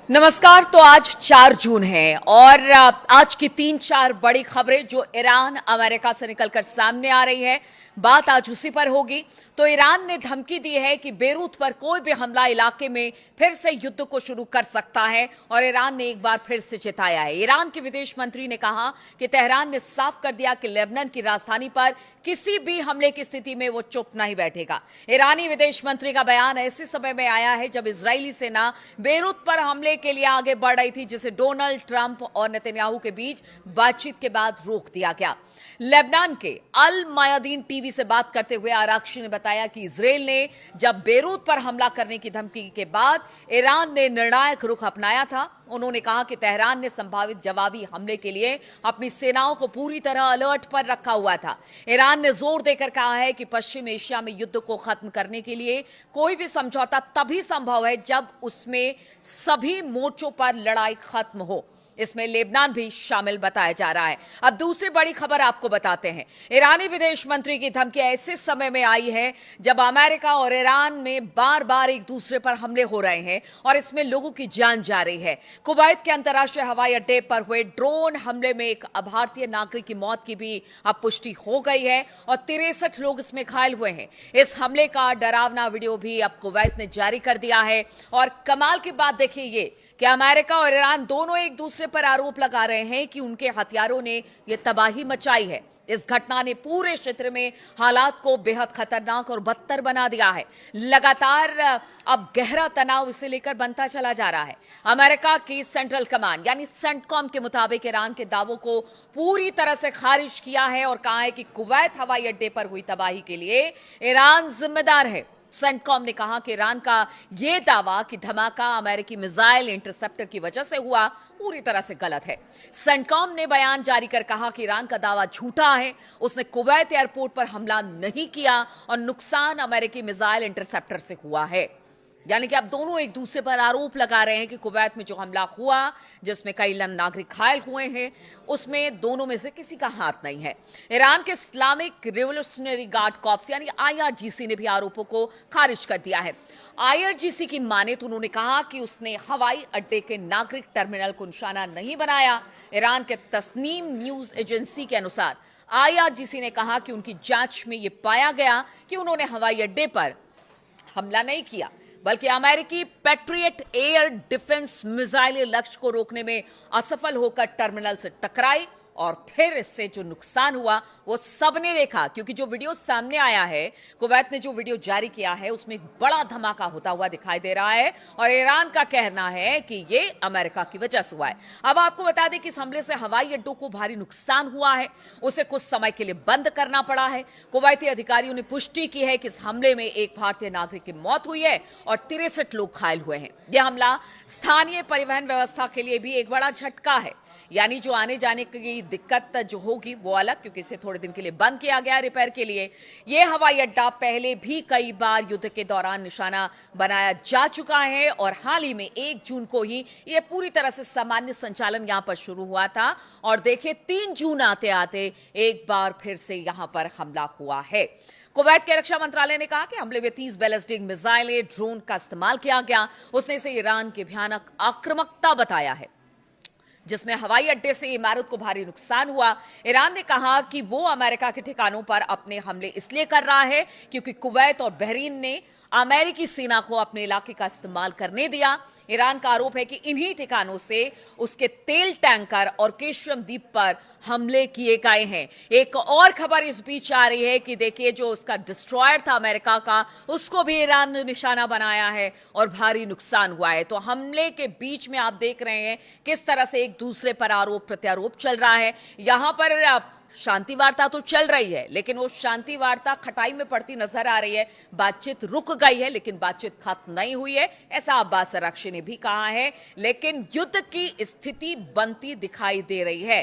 नमस्कार। तो आज 4 जून है और आज की 3-4 बड़ी खबरें जो ईरान अमेरिका से निकलकर सामने आ रही है, बात आज उसी पर होगी। तो ईरान ने धमकी दी है कि बेरूत पर कोई भी हमला इलाके में फिर से युद्ध को शुरू कर सकता है और ईरान ने एक बार फिर से चेताया है। ईरान के विदेश मंत्री ने कहा कि तेहरान ने साफ कर दिया कि लेबनान की राजधानी पर किसी भी हमले की स्थिति में वो चुप नहीं बैठेगा। ईरानी विदेश मंत्री का बयान ऐसे समय में आया है जब इजरायली सेना बेरूत पर हमले के लिए आगे बढ़ रही थी, जिसे डोनाल्ड ट्रंप और नेतन्याहू के बीच बातचीत के बाद रोक दिया गया। लेबनान के अल मायादीन टीवी से बात करते हुए आरक्षी ने बताया कि इजरायल ने जब बेरूत पर हमला करने की धमकी के बाद ईरान ने निर्णायक रुख अपनाया था। उन्होंने कहा कि तेहरान ने संभावित जवाबी हमले के लिए अपनी सेनाओं को पूरी तरह अलर्ट पर रखा हुआ था। ईरान ने जोर देकर कहा है कि पश्चिम एशिया में युद्ध को खत्म करने के लिए कोई भी समझौता तभी संभव है जब उसमें सभी मोर्चों पर लड़ाई खत्म हो। इसमें लेबनान भी शामिल बताया जा रहा है। अब दूसरी बड़ी खबर आपको बताते हैं। ईरानी विदेश मंत्री की धमकी ऐसे समय में आई है जब अमेरिका और ईरान में बार बार एक दूसरे पर हमले हो रहे हैं और इसमें लोगों की जान जा रही है। कुवैत के अंतर्राष्ट्रीय हवाई अड्डे पर हुए ड्रोन हमले में एक भारतीय नागरिक की मौत की भी अब पुष्टि हो गई है और 63 लोग इसमें घायल हुए हैं। इस हमले का डरावना वीडियो भी अब कुवैत ने जारी कर दिया है और कमाल की बात देखिए ये कि अमेरिका और ईरान दोनों एक दूसरे पर आरोप लगा रहे हैं कि उनके हथियारों ने यह तबाही मचाई है। इस घटना ने पूरे क्षेत्र में हालात को बेहद खतरनाक और बदतर बना दिया है। लगातार अब गहरा तनाव इसे लेकर बनता चला जा रहा है। अमेरिका की सेंट्रल कमांड यानी सेंटकॉम के मुताबिक ईरान के दावों को पूरी तरह से खारिज किया है और कहा है कि कुवैत हवाई अड्डे पर हुई तबाही के लिए ईरान जिम्मेदार है। सेंटकॉम ने कहा कि ईरान का यह दावा कि धमाका अमेरिकी मिसाइल इंटरसेप्टर की वजह से हुआ पूरी तरह से गलत है। सेंटकॉम ने बयान जारी कर कहा कि ईरान का दावा झूठा है। उसने कुवैत एयरपोर्ट पर हमला नहीं किया और नुकसान अमेरिकी मिसाइल इंटरसेप्टर से हुआ है। यानी कि अब दोनों एक दूसरे पर आरोप लगा रहे हैं कि कुवैत में जो हमला हुआ जिसमें कई नागरिक घायल हुए हैं उसमें दोनों में से किसी का हाथ नहीं है। ईरान के इस्लामिक रिवोल्यूशनरी गार्ड कॉर्प्स यानी आईआरजीसी ने भी आरोपों को खारिज कर दिया है। आईआरजीसी की माने तो उन्होंने कहा कि उसने हवाई अड्डे के नागरिक टर्मिनल को निशाना नहीं बनाया। ईरान के तस्नीम न्यूज एजेंसी के अनुसार आईआरजीसी ने कहा कि उनकी जांच में यह पाया गया कि उन्होंने हवाई अड्डे पर हमला नहीं किया बल्कि अमेरिकी पैट्रियट एयर डिफेंस मिसाइल लक्ष्य को रोकने में असफल होकर टर्मिनल से टकराई और फिर इससे जो नुकसान हुआ वो सबने देखा। क्योंकि जो वीडियो सामने आया है, कुवैत ने जो वीडियो जारी किया है उसमें बड़ा धमाका होता हुआ दिखाई दे रहा है और ईरान का कहना है कि ये अमेरिका की वजह से हुआ है। अब आपको बता दें कि इस हमले से हवाई अड्डों को भारी नुकसान हुआ है, उसे कुछ समय के लिए बंद करना पड़ा है। कुवैती अधिकारियों ने पुष्टि की है कि इस हमले में एक भारतीय नागरिक की मौत हुई है और 63 लोग घायल हुए हैं। यह हमला स्थानीय परिवहन व्यवस्था के लिए भी एक बड़ा झटका है। यानी जो आने जाने की दिक्कत जो होगी वो अलग, क्योंकि इसे थोड़े दिन के लिए बंद किया गया रिपेयर के लिए। यह हवाई अड्डा पहले भी कई बार युद्ध के दौरान निशाना बनाया जा चुका है और हाल ही में 1 जून को ही यह पूरी तरह से सामान्य संचालन यहां पर शुरू हुआ था और देखिए 3 जून आते आते एक बार फिर से यहां पर हमला हुआ है। कुवैत के रक्षा मंत्रालय ने कहा कि हमले में 30 बैलिस्टिक मिसाइलें ड्रोन का इस्तेमाल किया गया। उसने इसे ईरान की भयानक आक्रामकता बताया है जिसमें हवाई अड्डे से इमारत को भारी नुकसान हुआ। ईरान ने कहा कि वो अमेरिका के ठिकानों पर अपने हमले इसलिए कर रहा है क्योंकि कुवैत और बहरीन ने अमेरिकी सेना को अपने इलाके का इस्तेमाल करने दिया। ईरान का आरोप है कि इन्हीं ठिकानों से उसके तेल टैंकर और केशम द्वीप पर हमले किए गए हैं। एक और खबर इस बीच आ रही है कि देखिए जो उसका डिस्ट्रॉयर था अमेरिका का, उसको भी ईरान ने निशाना बनाया है और भारी नुकसान हुआ है। तो हमले के बीच में आप देख रहे हैं किस तरह से एक दूसरे पर आरोप प्रत्यारोप चल रहा है। यहां पर शांति वार्ता तो चल रही है लेकिन वो शांति वार्ता खटाई में पड़ती नजर आ रही है। बातचीत रुक गई है लेकिन बातचीत खत्म नहीं हुई है, ऐसा अब्बास अराक्ची ने भी कहा है। लेकिन युद्ध की स्थिति बनती दिखाई दे रही है।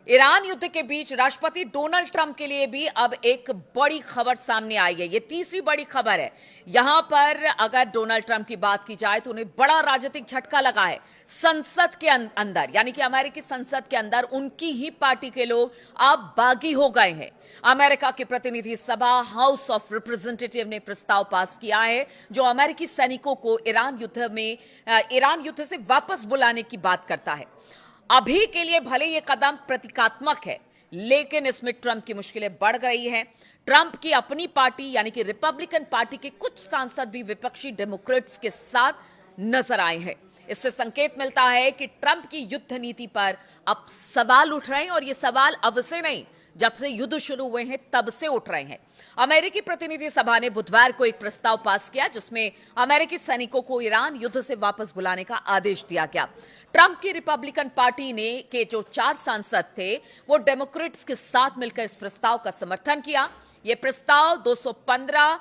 ईरान युद्ध के बीच राष्ट्रपति डोनाल्ड ट्रंप के लिए भी अब एक बड़ी खबर सामने आई है। ये तीसरी बड़ी खबर है। यहां पर अगर डोनाल्ड ट्रंप की बात की जाए तो उन्हें बड़ा राजनीतिक झटका लगा है। संसद के अंदर, यानी कि अमेरिकी संसद के अंदर उनकी ही पार्टी के लोग अब बागी हो गए हैं। अमेरिका की प्रतिनिधि सभा हाउस ऑफ रिप्रेजेंटेटिव ने प्रस्ताव पास किया है जो अमेरिकी सैनिकों को ईरान युद्ध से वापस बुलाने की बात करता है। अभी के लिए भले ये कदम प्रतीकात्मक है, लेकिन इसमें ट्रंप की मुश्किलें बढ़ गई हैं। ट्रंप की अपनी पार्टी यानी कि रिपब्लिकन पार्टी के कुछ सांसद भी विपक्षी डेमोक्रेट्स के साथ नजर आए हैं। इससे संकेत मिलता है कि ट्रंप की युद्ध नीति पर अब सवाल उठ रहे हैं, और ये सवाल अब से नहीं, जब से युद्ध शुरू हुए हैं तब से उठ रहे हैं। अमेरिकी प्रतिनिधि सभा ने बुधवार को एक प्रस्ताव पास किया जिसमें अमेरिकी सैनिकों को ईरान युद्ध से वापस बुलाने का आदेश दिया गया। ट्रंप की रिपब्लिकन पार्टी ने के जो 4 सांसद थे वो डेमोक्रेट्स के साथ मिलकर इस प्रस्ताव का समर्थन किया। यह प्रस्ताव 215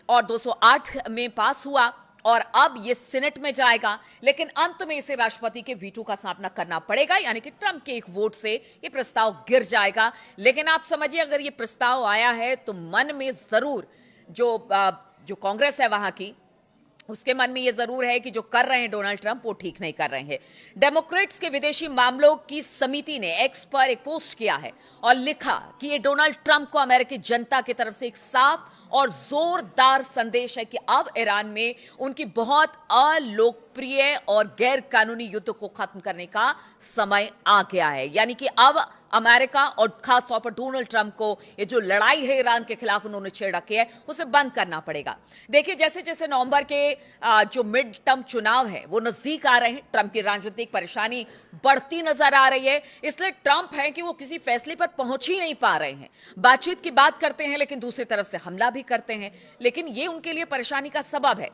और 208 में पास हुआ और अब ये सीनेट में जाएगा, लेकिन अंत में इसे राष्ट्रपति के वीटो का सामना करना पड़ेगा, यानी कि ट्रंप के एक वोट से ये प्रस्ताव गिर जाएगा। लेकिन आप समझिए, अगर ये प्रस्ताव आया है तो मन में जरूर जो कांग्रेस है वहां की, उसके मन में यह जरूर है कि जो कर रहे हैं डोनाल्ड ट्रंप वो ठीक नहीं कर रहे हैं। डेमोक्रेट्स के विदेशी मामलों की समिति ने एक्स पर एक पोस्ट किया है और लिखा कि ये डोनाल्ड ट्रंप को अमेरिकी जनता की तरफ से एक साफ और जोरदार संदेश है कि अब ईरान में उनकी बहुत अलोकप्रिय और गैर कानूनी युद्ध को खत्म करने का समय आ गया है। यानी कि अब अमेरिका और खास तौर पर डोनाल्ड ट्रंप को ये जो लड़ाई है ईरान के खिलाफ उन्होंने छेड़ रखी है उसे बंद करना पड़ेगा। देखिए, जैसे जैसे नवंबर के जो मिड टर्म चुनाव है वो नजदीक आ रहे हैं, ट्रंप की राजनीतिक परेशानी बढ़ती नजर आ रही है। इसलिए ट्रंप है कि वो किसी फैसले पर पहुंच ही नहीं पा रहे हैं। बातचीत की बात करते हैं लेकिन दूसरी तरफ से हमला भी करते हैं, लेकिन ये उनके लिए परेशानी का सबब है।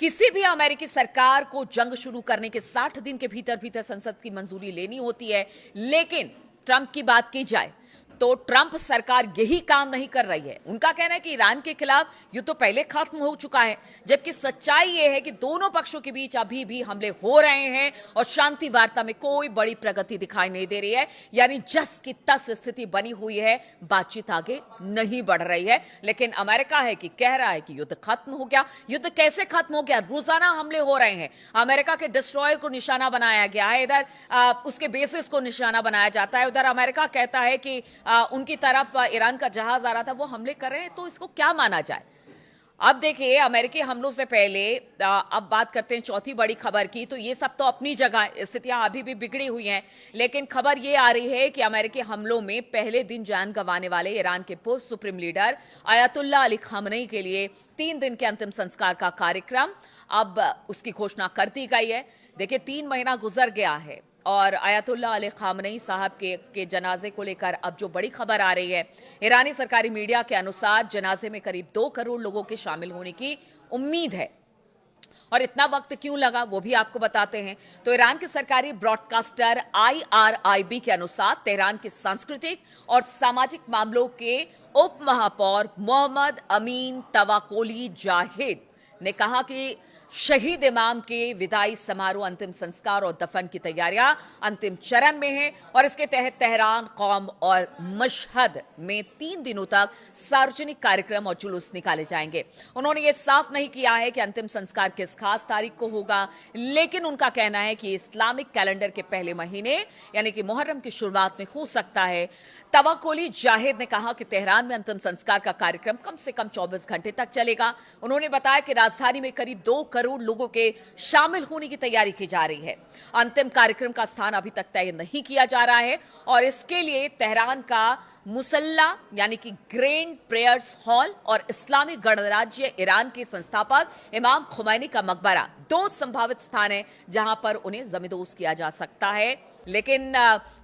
किसी भी अमेरिकी सरकार को जंग शुरू करने के 60 दिन के भीतर भीतर संसद की मंजूरी लेनी होती है, लेकिन ट्रंप की बात की जाए तो ट्रंप सरकार यही काम नहीं कर रही है। उनका कहना है कि ईरान के खिलाफ युद्ध तो पहले खत्म हो चुका है, जबकि सच्चाई यह है कि दोनों पक्षों के बीच अभी भी हमले हो रहे हैं और शांति वार्ता में कोई बड़ी प्रगति दिखाई नहीं दे रही है। यानी जस की तस स्थिति बनी हुई है, बातचीत आगे नहीं बढ़ रही है। लेकिन अमेरिका है कि कह रहा है कि युद्ध खत्म हो गया। युद्ध कैसे खत्म हो गया? रोजाना हमले हो रहे हैं, अमेरिका के डिस्ट्रॉयर को निशाना बनाया गया है, इधर उसके बेसिस को निशाना बनाया जाता है, उधर अमेरिका कहता है कि उनकी तरफ ईरान का जहाज आ रहा था, वो हमले कर रहे हैं। तो इसको क्या माना जाए? अब देखिए, अमेरिकी हमलों से पहले अब बात करते हैं चौथी बड़ी खबर की। तो ये सब तो अपनी जगह स्थितियां अभी भी बिगड़ी हुई हैं, लेकिन खबर ये आ रही है कि अमेरिकी हमलों में पहले दिन जान गंवाने वाले ईरान के पूर्व supreme leader Ayatollah Ali Khamenei के लिए 3 दिन के अंतिम संस्कार का कार्यक्रम अब उसकी घोषणा कर दी गई है। देखिए, 3 महीना गुजर गया है और अयातुल्लाह अली खामनेई साहब के जनाजे को लेकर अब जो बड़ी खबर आ रही है, ईरानी सरकारी मीडिया के अनुसार जनाजे में करीब 2 करोड़ लोगों के शामिल होने की उम्मीद है। और इतना वक्त क्यों लगा वो भी आपको बताते हैं। तो ईरान के सरकारी ब्रॉडकास्टर IRIB के अनुसार तेहरान के सांस्कृतिक और सामाजिक मामलों के उप महापौर मोहम्मद अमीन तवाकोली जाहिद ने कहा कि शहीद इमाम के विदाई समारोह, अंतिम संस्कार और दफन की तैयारियां अंतिम चरण में हैं और इसके तहत तेहरान, कौम और मशहद में 3 दिनों तक सार्वजनिक कार्यक्रम और जुलूस निकाले जाएंगे। उन्होंने ये साफ नहीं किया है कि अंतिम संस्कार किस खास तारीख को होगा, लेकिन उनका कहना है कि इस्लामिक कैलेंडर के पहले महीने यानी कि मुहर्रम की शुरुआत में हो सकता है। तवाकोली जाहिद ने कहा कि तेहरान में अंतिम संस्कार का कार्यक्रम कम से कम 24 घंटे तक चलेगा। उन्होंने बताया कि राजधानी में करीब 2 करोड़ लोगों के शामिल होने की तैयारी की जा रही है। अंतिम कार्यक्रम का स्थान अभी तक तय नहीं किया जा रहा है और इसके लिए तेहरान का मुसल्ला यानी कि ग्रैंड प्रेयर्स हॉल और इस्लामिक गणराज्य ईरान के संस्थापक इमाम खुमैनी का मकबरा 2 संभावित स्थान है जहां पर उन्हें जमींदोज किया जा सकता है। लेकिन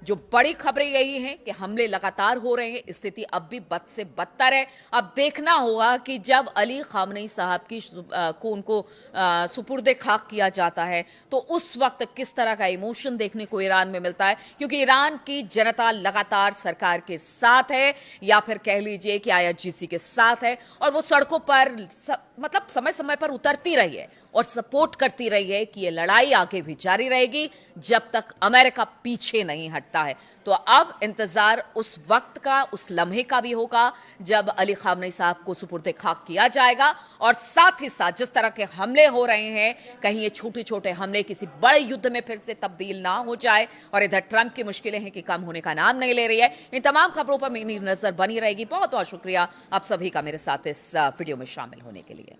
जो बड़ी खबरें यही हैं कि हमले लगातार हो रहे हैं, स्थिति अब भी बद से बदतर है। अब देखना होगा कि जब अली खामनेई साहब को उनको सुपुर्दे खाक किया जाता है तो उस वक्त किस तरह का इमोशन देखने को ईरान में मिलता है, क्योंकि ईरान की जनता लगातार सरकार के साथ है या फिर कह लीजिए कि IRGC के साथ है और वो सड़कों पर मतलब समय समय पर उतरती रही है और सपोर्ट करती रही है कि ये लड़ाई आगे भी जारी रहेगी जब तक अमेरिका पीछे नहीं हटता है। तो अब इंतजार उस वक्त का, उस लम्हे का भी होगा जब अली खामनेई साहब को सुपुर्द खाक किया जाएगा, और साथ ही साथ जिस तरह के हमले हो रहे हैं, कहीं ये छोटे छोटे हमले किसी बड़े युद्ध में फिर से तब्दील ना हो जाए। और इधर ट्रंप की मुश्किलें हैं कि कम होने का नाम नहीं ले रही है। इन तमाम खबरों पर मेरी नजर बनी रहेगी। बहुत बहुत शुक्रिया आप सभी का मेरे साथ इस वीडियो में शामिल होने के लिए।